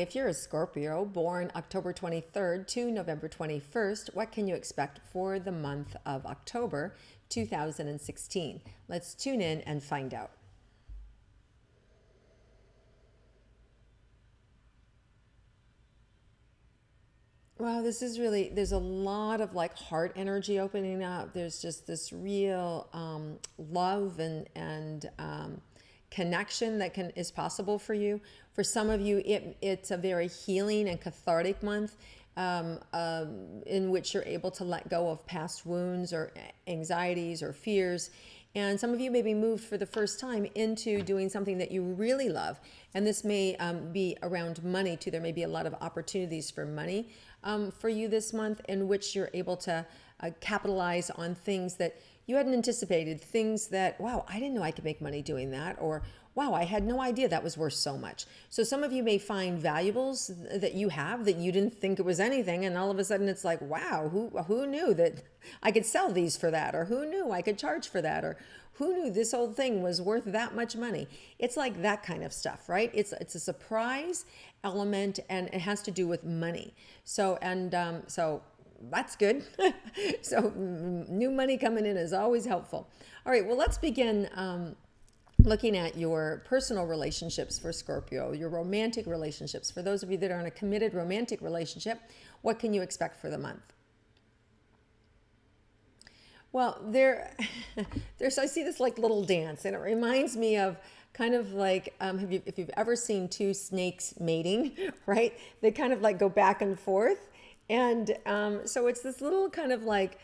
if you're a Scorpio born October 23rd to November 21st, what can you expect for the month of October 2016? Let's tune in and find out. Wow, this is really, there's a lot of like heart energy opening up. There's just this real love and connection that is possible for you. For some of you, it's a very healing and cathartic month in which you're able to let go of past wounds or anxieties or fears. And some of you may be moved for the first time into doing something that you really love. And this may be around money too. There may be a lot of opportunities for money for you this month in which you're able to capitalize on things that you hadn't anticipated. Things that, wow, I didn't know I could make money doing that. Or, wow, I had no idea that was worth so much. So some of you may find valuables that you have that you didn't think it was anything. And all of a sudden it's like, wow, who knew that I could sell these for that? Or who knew I could charge for that? Or who knew this old thing was worth that much money? It's like that kind of stuff, right? It's a surprise element, and it has to do with money. So that's good. So new money coming in is always helpful. All right, well, let's begin looking at your personal relationships for Scorpio, your romantic relationships. For those of you that are in a committed romantic relationship, what can you expect for the month? Well, there's I see this like little dance, and it reminds me of kind of like if you've ever seen two snakes mating, right? They kind of like go back and forth, and so it's this little kind of like,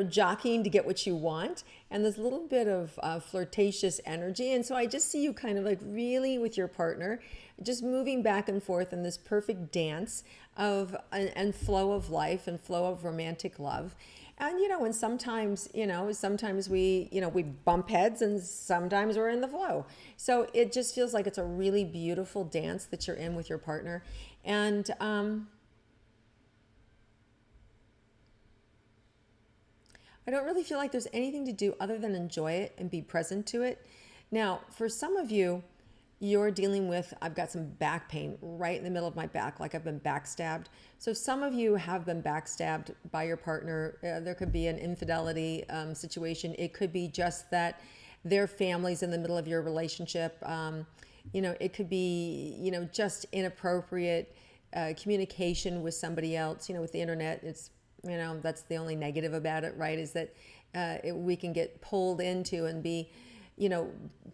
jockeying to get what you want, and this little bit of flirtatious energy. And so I just see you kind of like really with your partner, just moving back and forth in this perfect dance of and flow of life and flow of romantic love. And, and sometimes, sometimes we bump heads, and sometimes we're in the flow. So it just feels like it's a really beautiful dance that you're in with your partner. And I don't really feel like there's anything to do other than enjoy it and be present to it. Now, for some of you, you're dealing with, I've got some back pain right in the middle of my back, like I've been backstabbed. So some of you have been backstabbed by your partner. There could be an infidelity situation. It could be just that their family's in the middle of your relationship. It could be, just inappropriate communication with somebody else. With the internet, it's, that's the only negative about it, right? Is that we can get pulled into and be,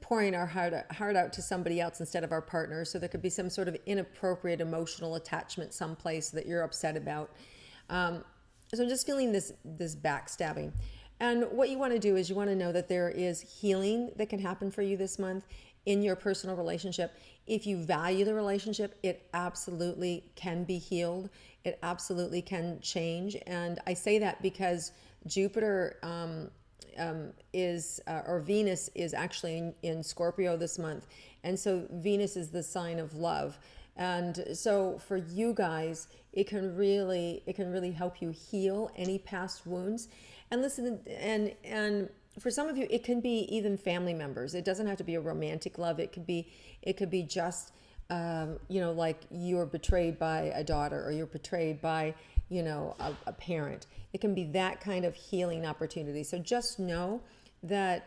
pouring our heart out to somebody else instead of our partner. So there could be some sort of inappropriate emotional attachment someplace that you're upset about. So I'm just feeling this backstabbing. And what you want to do is you want to know that there is healing that can happen for you this month in your personal relationship. If you value the relationship, it absolutely can be healed. It absolutely can change. And I say that because Jupiter or Venus is actually in Scorpio this month. And so Venus is the sign of love. And so for you guys, it can really help you heal any past wounds. And listen, and for some of you, it can be even family members. It doesn't have to be a romantic love. It could be just, like you're betrayed by a daughter, or you're betrayed by, a parent. It can be that kind of healing opportunity. So just know that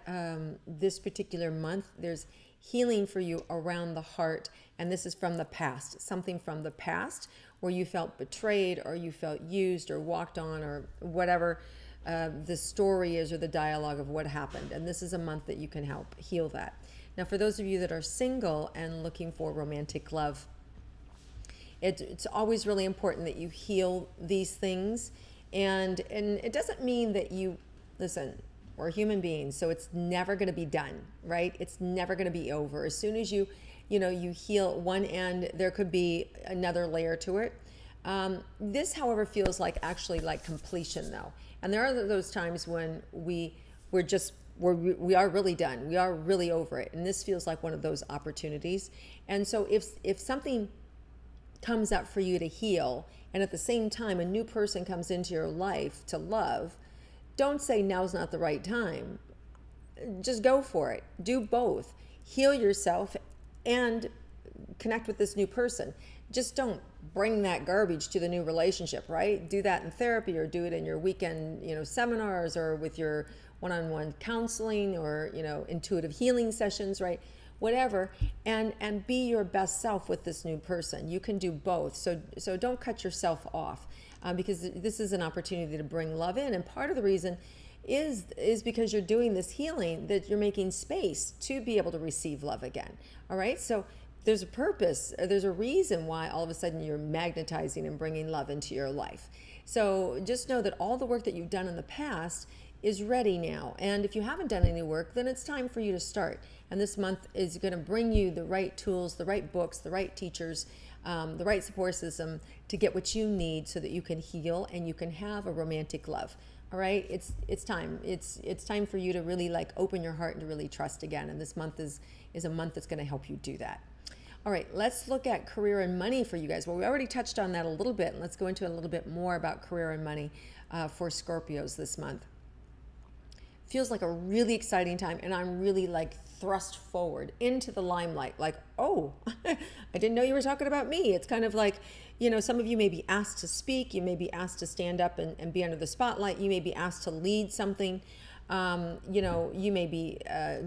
this particular month, there's healing for you around the heart. And this is from the past, something from the past where you felt betrayed, or you felt used or walked on, or whatever the story is, or the dialogue of what happened. And this is a month that you can help heal that. Now, for those of you that are single and looking for romantic love, it's always really important that you heal these things. And it doesn't mean that listen, we're human beings, so it's never going to be done, right? It's never going to be over. As soon as you heal one end, there could be another layer to it. This, however, feels like actually like completion, though. And there are those times when we are really done. We are really over it. And this feels like one of those opportunities. And so if something comes up for you to heal, and at the same time a new person comes into your life to love, don't say now's not the right time. Just go for it. Do both. Heal yourself and connect with this new person. just don't bring that garbage to the new relationship, right? Do that in therapy, or do it in your weekend, seminars, or with your one-on-one counseling, or, intuitive healing sessions, right? Whatever, and be your best self with this new person. You can do both. So don't cut yourself off, because this is an opportunity to bring love in. And part of the reason is because you're doing this healing, that you're making space to be able to receive love again. All right. So there's a purpose, there's a reason why all of a sudden you're magnetizing and bringing love into your life. So just know that all the work that you've done in the past is ready now. And if you haven't done any work, then it's time for you to start. And this month is going to bring you the right tools, the right books, the right teachers, the right support system to get what you need so that you can heal and you can have a romantic love. All right, it's time. It's time for you to really open your heart and to really trust again. And this month is a month that's going to help you do that. All right, let's look at career and money for you guys. Well, we already touched on that a little bit. Let's go into a little bit more about career and money for Scorpios this month. Feels like a really exciting time, and I'm really thrust forward into the limelight. Oh, I didn't know you were talking about me. It's kind of some of you may be asked to speak. You may be asked to stand up and be under the spotlight. You may be asked to lead something. You may be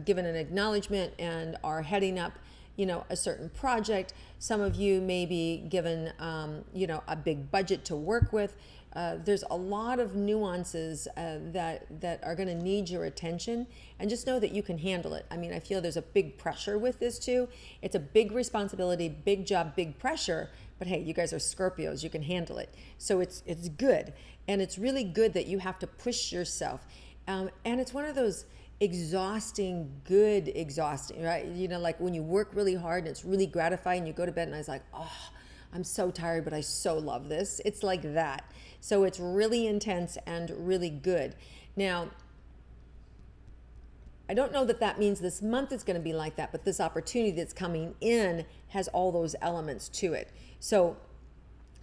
given an acknowledgement and are heading up a certain project. Some of you may be given, a big budget to work with. There's a lot of nuances that are going to need your attention, and just know that you can handle it. I mean, I feel there's a big pressure with this too. It's a big responsibility, big job, big pressure, but hey, you guys are Scorpios, you can handle it. So it's good, and it's really good that you have to push yourself. And it's one of those exhausting, right? When you work really hard and it's really gratifying, you go to bed and I was like, oh, I'm so tired, but I so love this. It's like that. So it's really intense and really good. Now, I don't know that means this month is going to be like that, but this opportunity that's coming in has all those elements to it. So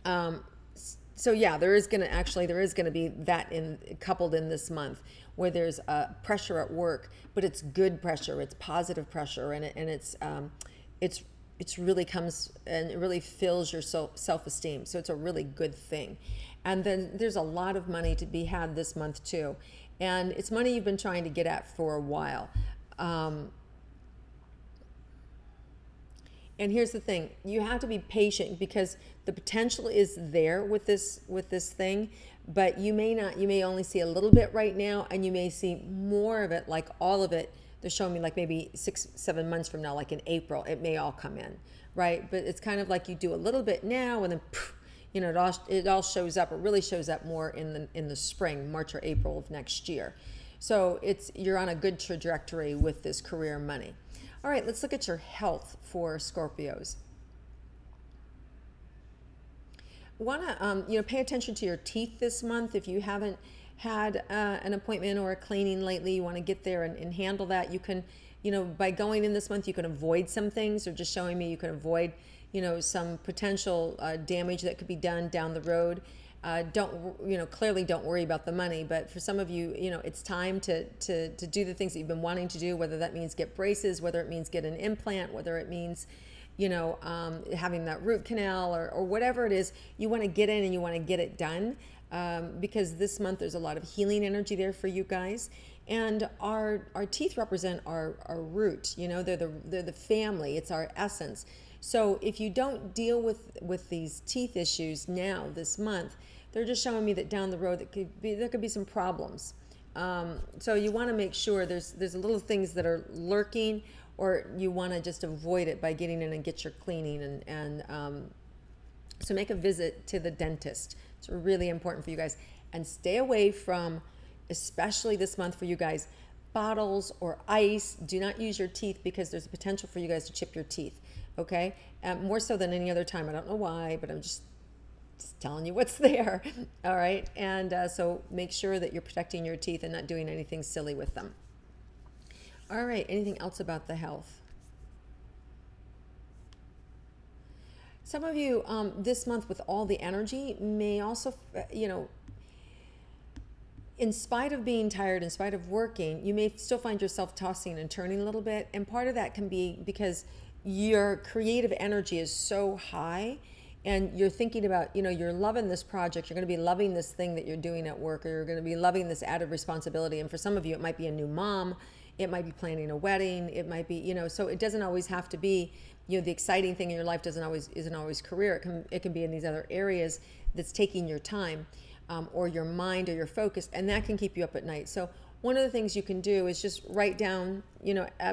yeah, there is going to be that coupled in this month, where there's pressure at work, but it's good pressure, it's positive pressure, and it's really comes and it really fills your self-esteem. So it's a really good thing. And then there's a lot of money to be had this month too, and it's money you've been trying to get at for a while. And here's the thing, you have to be patient, because the potential is there with this thing, but you may only see a little bit right now, and you may see more of it, all of it. They're showing me maybe 6-7 months from now, in April, it may all come in, right? But it's kind of you do a little bit now, and then it all shows up. It really shows up more in the spring, March or April of next year. So you're on a good trajectory with this career money. All right, let's look at your health for Scorpios. Want to pay attention to your teeth this month. If you haven't had an appointment or a cleaning lately, you want to get there and handle that. You can, by going in this month, you can avoid some things. They're just showing me you can avoid, some potential damage that could be done down the road. Clearly don't worry about the money, but for some of you, it's time to do the things that you've been wanting to do, whether that means get braces, whether it means get an implant, whether it means, having that root canal, or whatever it is. You want to get in and you want to get it done, because this month there's a lot of healing energy there for you guys. And our teeth represent our root, they're the family, it's our essence. So if you don't deal with these teeth issues now this month, they're just showing me that down the road there could be some problems. So you want to make sure there's little things that are lurking, or you want to just avoid it by getting in and get your cleaning. And so make a visit to the dentist. It's really important for you guys. And stay away from, especially this month for you guys, bottles or ice. Do not use your teeth, because there's a potential for you guys to chip your teeth. Okay? More so than any other time. I don't know why, but I'm just telling you what's there. All right? And so make sure that you're protecting your teeth and not doing anything silly with them. All right. Anything else about the health? Some of you this month, with all the energy, may also, in spite of being tired, in spite of working, you may still find yourself tossing and turning a little bit. And part of that can be because your creative energy is so high, and you're thinking about, you're loving this project, you're going to be loving this thing that you're doing at work, or you're going to be loving this added responsibility. And for some of you, it might be a new mom, it might be planning a wedding, it might be, so it doesn't always have to be, the exciting thing in your life isn't always career. It can be in these other areas that's taking your time, or your mind or your focus, and that can keep you up at night. So one of the things you can do is just write down,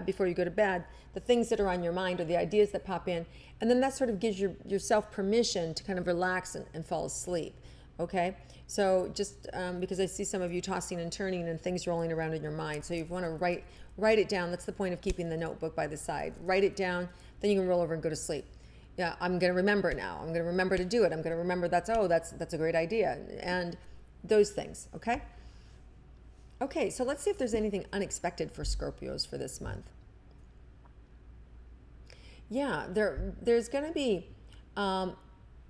before you go to bed, the things that are on your mind or the ideas that pop in. And then that sort of gives yourself permission to kind of relax and fall asleep. Okay? So just because I see some of you tossing and turning and things rolling around in your mind. So you want to write it down. That's the point of keeping the notebook by the side. Write it down, then you can roll over and go to sleep. Yeah, I'm going to remember it now. I'm going to remember to do it. I'm going to remember that's a great idea. And those things, okay? Okay, so let's see if there's anything unexpected for Scorpios for this month. Yeah, there's going to be, I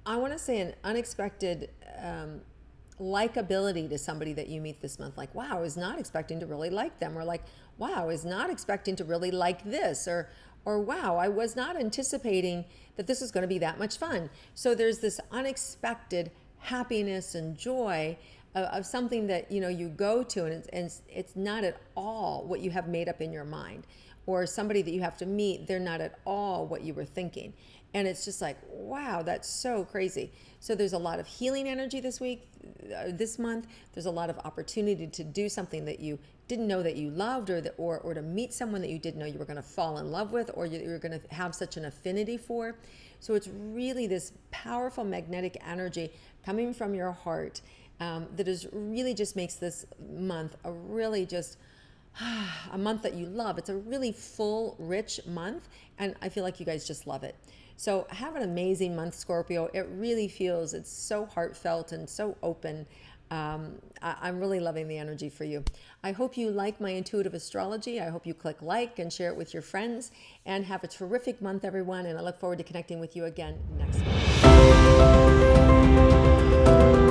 want to say, an unexpected likability to somebody that you meet this month. Like, wow, I was not expecting to really like them. Or like, wow, I was not expecting to really like this. Or wow, I was not anticipating that this is going to be that much fun. So there's this unexpected happiness and joy of something that you go to, and it's not at all what you have made up in your mind. Or somebody that you have to meet, they're not at all what you were thinking. And it's just like, wow, that's so crazy. So there's a lot of healing energy this month. There's a lot of opportunity to do something that you didn't know that you loved, or to meet someone that you didn't know you were going to fall in love with, or you were going to have such an affinity for. So it's really this powerful magnetic energy coming from your heart that is really just makes this month a really just a month that you love. It's a really full, rich month, and I feel like you guys just love it. So have an amazing month, Scorpio. It really feels, it's so heartfelt and so open. I'm really loving the energy for you. I hope you like my intuitive astrology. I hope you click like and share it with your friends, and have a terrific month, everyone. And I look forward to connecting with you again next month.